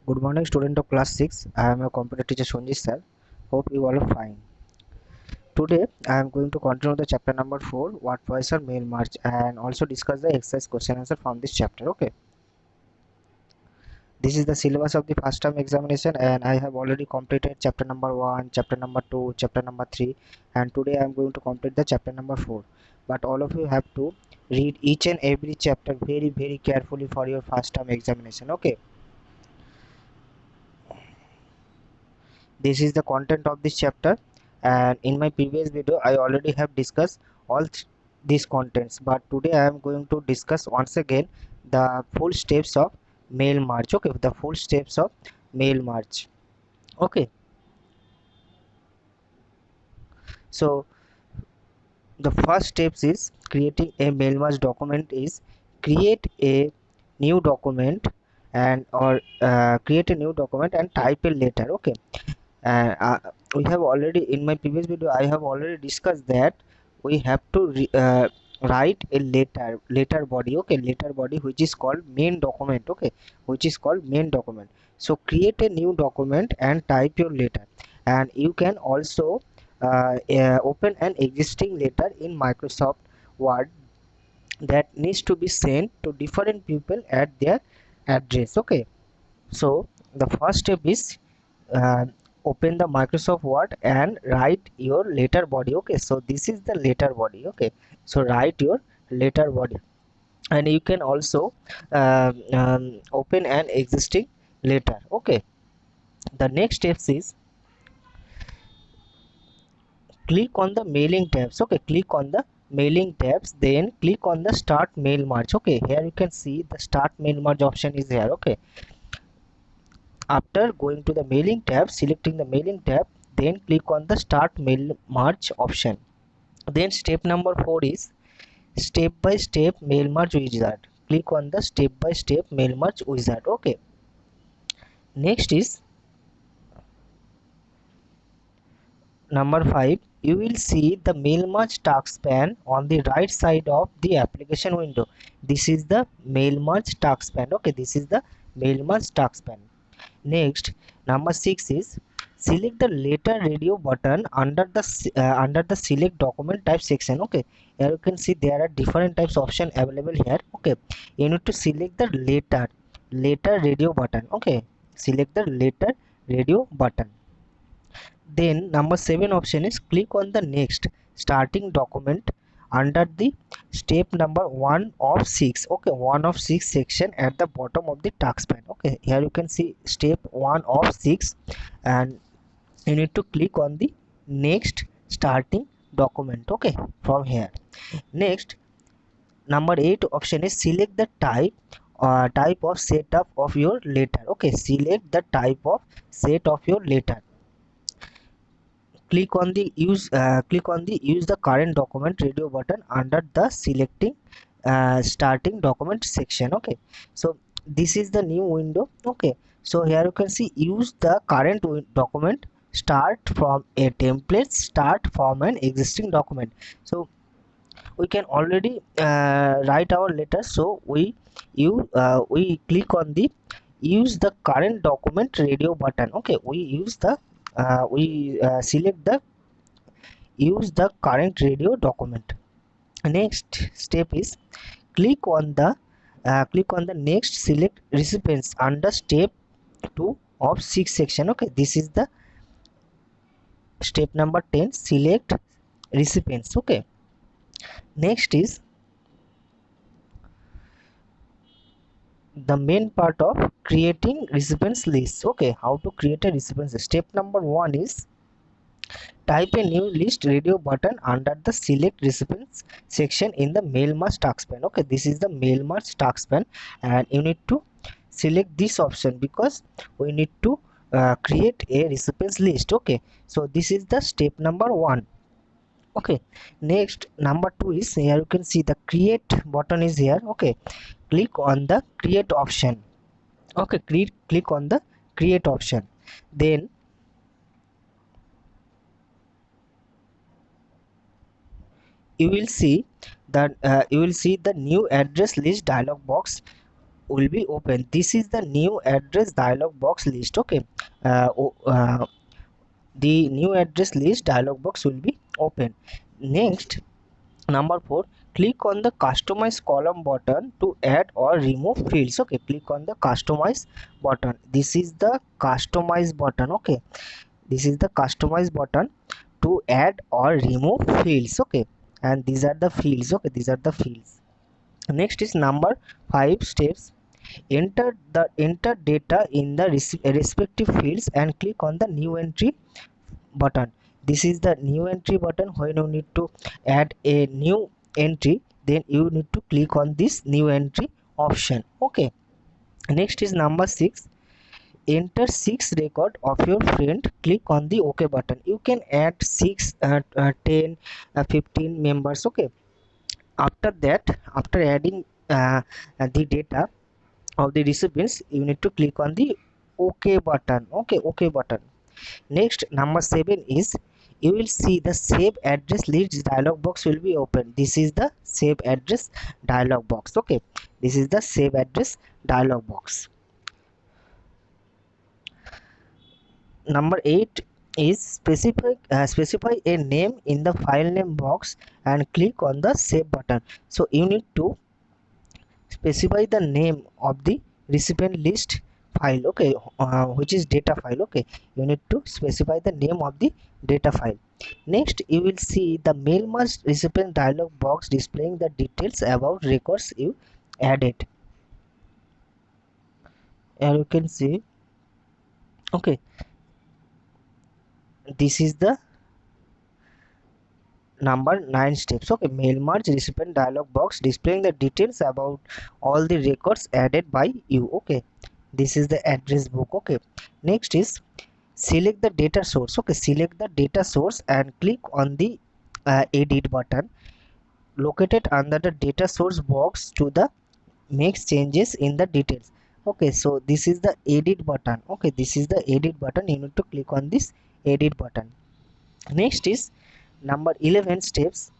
Good morning, student of class 6. I am a computer teacher Sonjit sir. Hope you all are fine. Today, I am going to continue the chapter number 4, what was a mail march, and also discuss the exercise question answer from this chapter. Okay. This is the syllabus of the first term examination, and I have already completed chapter number 1, chapter number 2, chapter number 3, and today I am going to complete the chapter number 4. But all of you have to read each and every chapter very carefully for your first term examination. Okay. This is the content of this chapter, and in my previous video I already have discussed all these contents, but today I am going to discuss once again the full steps of mail march. Okay, the full steps of mail march. Okay, so the first steps is creating a mail march document is create a new document and create a new document and type a letter. Okay, and we have already, in my previous video I have already discussed that we have to write a letter body. Okay, letter body which is called main document. Okay, which is called main document. So create a new document and type your letter, and you can also open an existing letter in Microsoft Word that needs to be sent to different people at their address. Okay, so the first step is uh, open the Microsoft Word and write your letter body. Okay, so this is the letter body. Okay, so write your letter body, and you can also open an existing letter. Okay, the next steps is click on the mailing tabs. Okay, click on the mailing tabs, then click on the start mail march. Okay, here you can see the start mail march option is here. Okay, after going to the mailing tab, selecting the mailing tab, then click on the start mail march option. Then step number 4 is step by step mail merge wizard. Click on the step by step mail merge wizard. Okay, next is number 5. You will see the mail merge task pane on the right side of the application window. This is the mail merge task pane. Okay, this is the mail merge task pane. Next, number 6 is select the letter radio button under the select document type section. Okay, here you can see there are different types of option available here. Okay, you need to select the letter radio button. Okay, select the letter radio button. Then number 7 option is click on the next starting document under the step number 1 of 6. Okay, 1 of 6 section at the bottom of the task pane. Okay, here you can see step 1 of 6, and you need to click on the next starting document. Okay, from here. Next, number 8 option is select the type of setup of your letter. Okay, select the type of set of your letter. Click on the use the current document radio button under the selecting starting document section. Okay, so this is the new window. Okay, so here you can see use the current document, start from a template, start from an existing document. So we can already write our letter, so we click on the use the current document radio button. Okay, we select the use the current radio document. Next step is click on the next select recipients under step 2 of 6 section. Okay, this is the step number 10, select recipients. Okay, next is the main part of creating recipients list. Okay, how to create a recipients list. Step number 1 is type a new list radio button under the select recipients section in the mail merge task pane. Okay, this is the mail merge task pane, and you need to select this option because we need to create a recipients list. Okay, so this is the step number 1. Okay, next number 2 is here you can see the create button is here. Okay, click on the create option. Okay, click on the create option, then you will see that you will see the new address list dialog box will be open. This is the new address dialog box list. Okay, uh, o- uh, the new address list dialog box will be open. Next, number 4, click on the customize column button to add or remove fields. Okay, click on the customize button. This is the customize button. Okay, this is the customize button to add or remove fields. Okay, and these are the fields. Okay, these are the fields. Next is number 5 steps. Enter data in the respective fields and click on the new entry button. This is the new entry button. When you need to add a new entry, then you need to click on this new entry option. Okay, next is number 6. Enter 6 record of your friend. Click on the OK button. You can add 6 10 15 members. Okay, after that, after adding the data of the recipients, you need to click on the OK button. Okay, OK button. Next, number 7 is, you will see the save address list dialog box will be open. This is the save address dialog box. Okay, this is the save address dialog box. Number 8 is specify a name in the file name box and click on the save button. So you need to specify the name of the recipient list file. Okay, which is data file. Okay, you need to specify the name of the data file. Next, you will see the mail merge recipient dialog box displaying the details about records you added. Here you can see. Okay, this is the number 9 steps. Okay, mail merge recipient dialog box displaying the details about all the records added by you. Okay, this is the address book. Okay, next is select the data source. Okay, select the data source and click on the edit button located under the data source box to the make changes in the details. Okay, so this is the edit button. Okay, this is the edit button. You need to click on this edit button. Next is number 11 steps.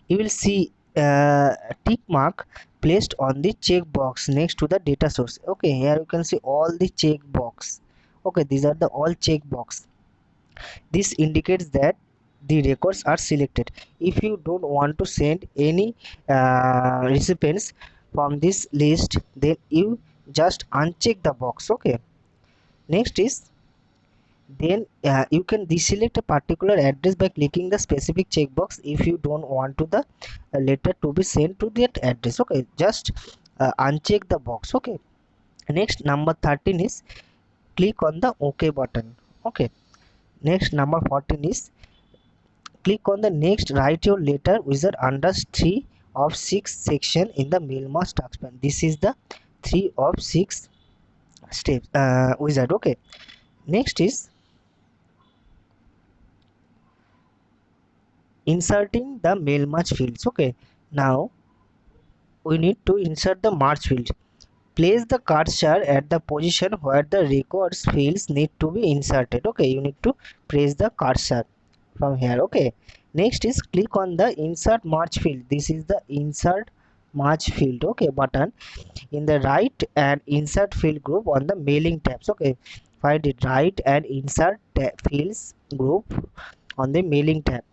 You will see a tick mark placed on the checkbox next to the data source. Okay, here you can see all the checkbox. Okay, these are the all checkbox. This indicates that the records are selected. If you don't want to send any recipients from this list, then you just uncheck the box. Okay, next is, then you can deselect a particular address by clicking the specific checkbox if you don't want to the letter to be sent to that address. Okay, just uncheck the box. Okay, next number 13 is click on the OK button. Okay, next number 14 is click on the next write your letter wizard under 3 of 6 section in the mail merge task pane. This is the 3 of 6 steps wizard. Okay, next is inserting the mail merge fields. Okay, now we need to insert the merge field. Place the cursor at the position where the records fields need to be inserted. Okay, you need to press the cursor from here. Okay, next is click on the insert merge field. This is the insert merge field. Okay, button in the right and insert field group on the mailing tabs. Okay, find it right and insert fields group on the mailing tab.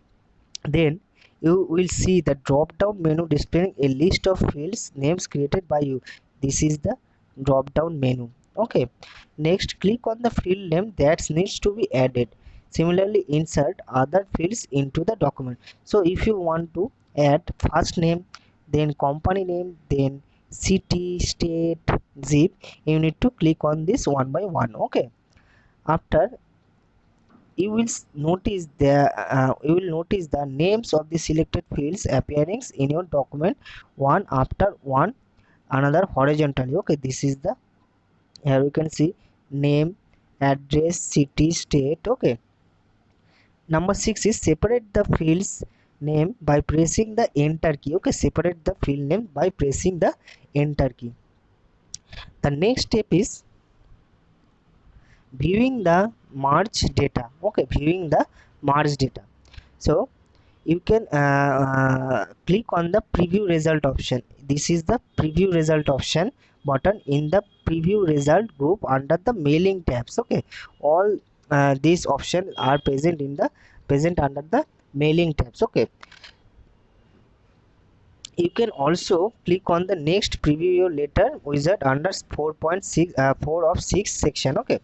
Then you will see the drop down menu displaying a list of fields names created by you. This is the drop down menu. Okay, next click on the field name that needs to be added. Similarly, insert other fields into the document. So if you want to add first name, then company name, then city, state, zip, you need to click on this one by one. Okay, after you will notice the names of the selected fields appearing in your document one after one another horizontally. Okay, this is the, here you can see name, address, city, state. Okay, number 6 is separate the fields name by pressing the enter key. Okay, separate the field name by pressing the enter key. The next step is viewing the merge data. Okay, viewing the merge data. So you can click on the preview result option. this is the preview result option button in the preview result group under the mailing tabs. Okay, all these options are present under the mailing tabs. Okay, you can also click on the next preview your letter wizard under 4.6 4 of 6 section. Okay,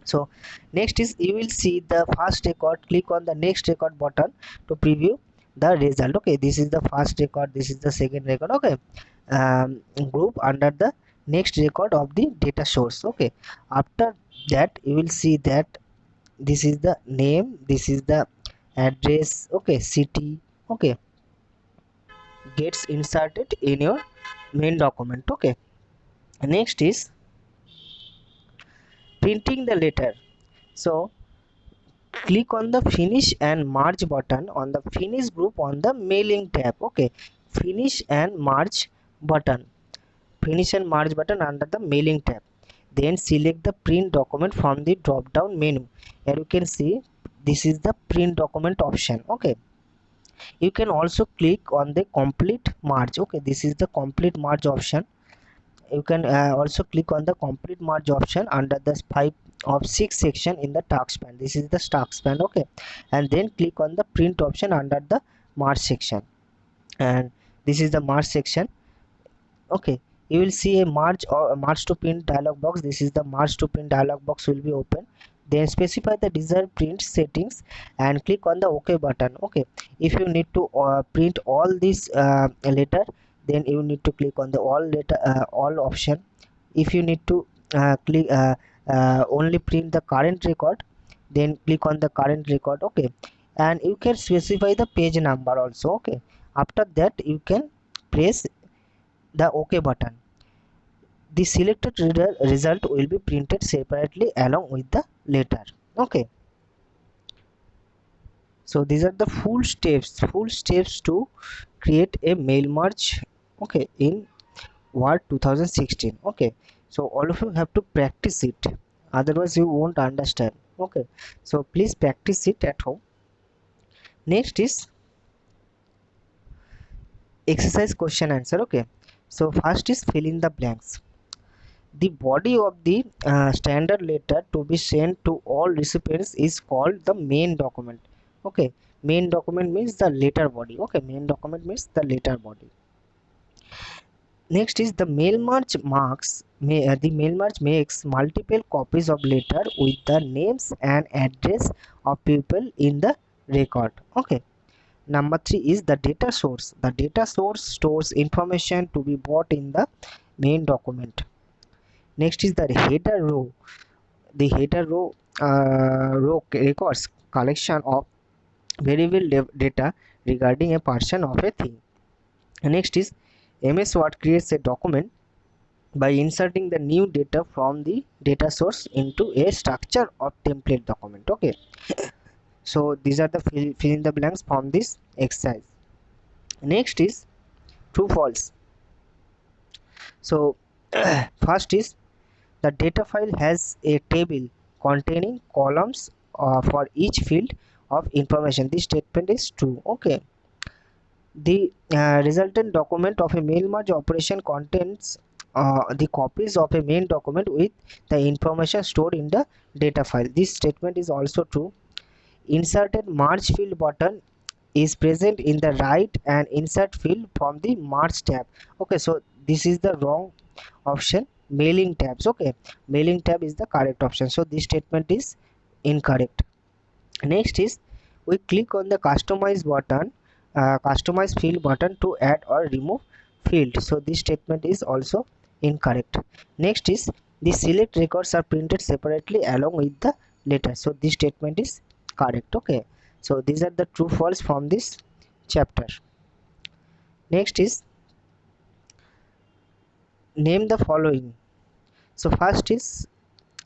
so next is you will see the first record. Click on the next record button to preview the result. Okay, this is the first record, this is the second record. Okay, group under the next record of the data source. Okay, after that you will see that this is the name, this is the address, okay, city, okay, gets inserted in your main document. Okay, next is printing the letter. So click on the finish and merge button on the finish group on the mailing tab. Okay, finish and merge button, finish and merge button under the mailing tab, then select the print document from the drop down menu. Here you can see this is the print document option. Okay, you can also click on the complete merge. Okay, this is the complete merge option. You can also click on the complete merge option under the 5 of 6 section in the task pane. This is the task pane. Okay, and then click on the print option under the merge section, and this is the merge section. Okay, you will see a merge or a merge to print dialog box. This is the merge to print dialog box will be open. Then specify the desired print settings and click on the OK button. Okay, if you need to print all this letter, then you need to click on the all option. If you need to click only print the current record, then click on the current record. Okay, and you can specify the page number also. Okay, after that you can press the OK button. The selected result will be printed separately along with the letter. Okay, so these are the full steps to create a mail merge, okay, in Word 2016. Okay, so all of you have to practice it, otherwise you won't understand. Okay, so please practice it at home. Next is exercise question answer. Okay, so first is fill in the blanks. The body of the standard letter to be sent to all recipients is called the main document. Okay, main document means the letter body. Okay, main document means the letter body. Next is the mail merge the mail merge makes multiple copies of letter with the names and address of people in the record. Okay, number 3 is the data source. The data source stores information to be bought in the main document. Next is the header row. The header row records collection of variable data regarding a person of a thing. Next is MS Word creates a document by inserting the new data from the data source into a structure of template document. Okay, so these are the fill in the blanks from this exercise. Next is true false. So first is the data file has a table containing columns for each field of information. This statement is true. Okay, the resultant document of a mail merge operation contains the copies of a main document with the information stored in the data file. This statement is also true. Inserted merge field button is present in the right and insert field from the merge tab. Okay, so this is the wrong option, mailing tabs. Okay, mailing tab is the correct option, so this statement is incorrect. Next is we click on the customize button, customize field button to add or remove field, so this statement is also incorrect. Next is the select records are printed separately along with the letter, so this statement is correct. Okay, so these are the true false from this chapter. Next is name the following. So first is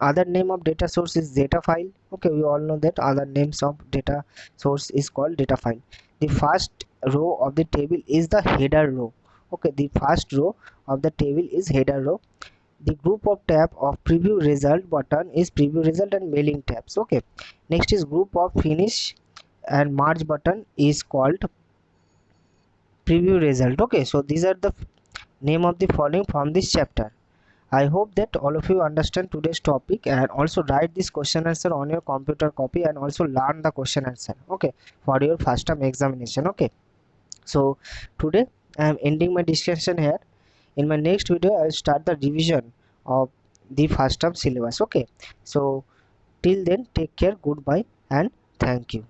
other name of data source is data file. Okay, we all know that other names of data source is called data file. The first row of the table is the header row. Okay, the first row of the table is header row. The group of tab of preview result button is preview result and mailing tabs. Okay, next is group of finish and merge button is called preview result. Okay, so these are the name of the following from this chapter. I hope that all of you understand today's topic and also write this question answer on your computer copy and also learn the question answer, okay, for your first term examination. Okay, so today I am ending my discussion here. In my next video I will start the revision of the first term syllabus. Okay, so till then take care, goodbye and thank you.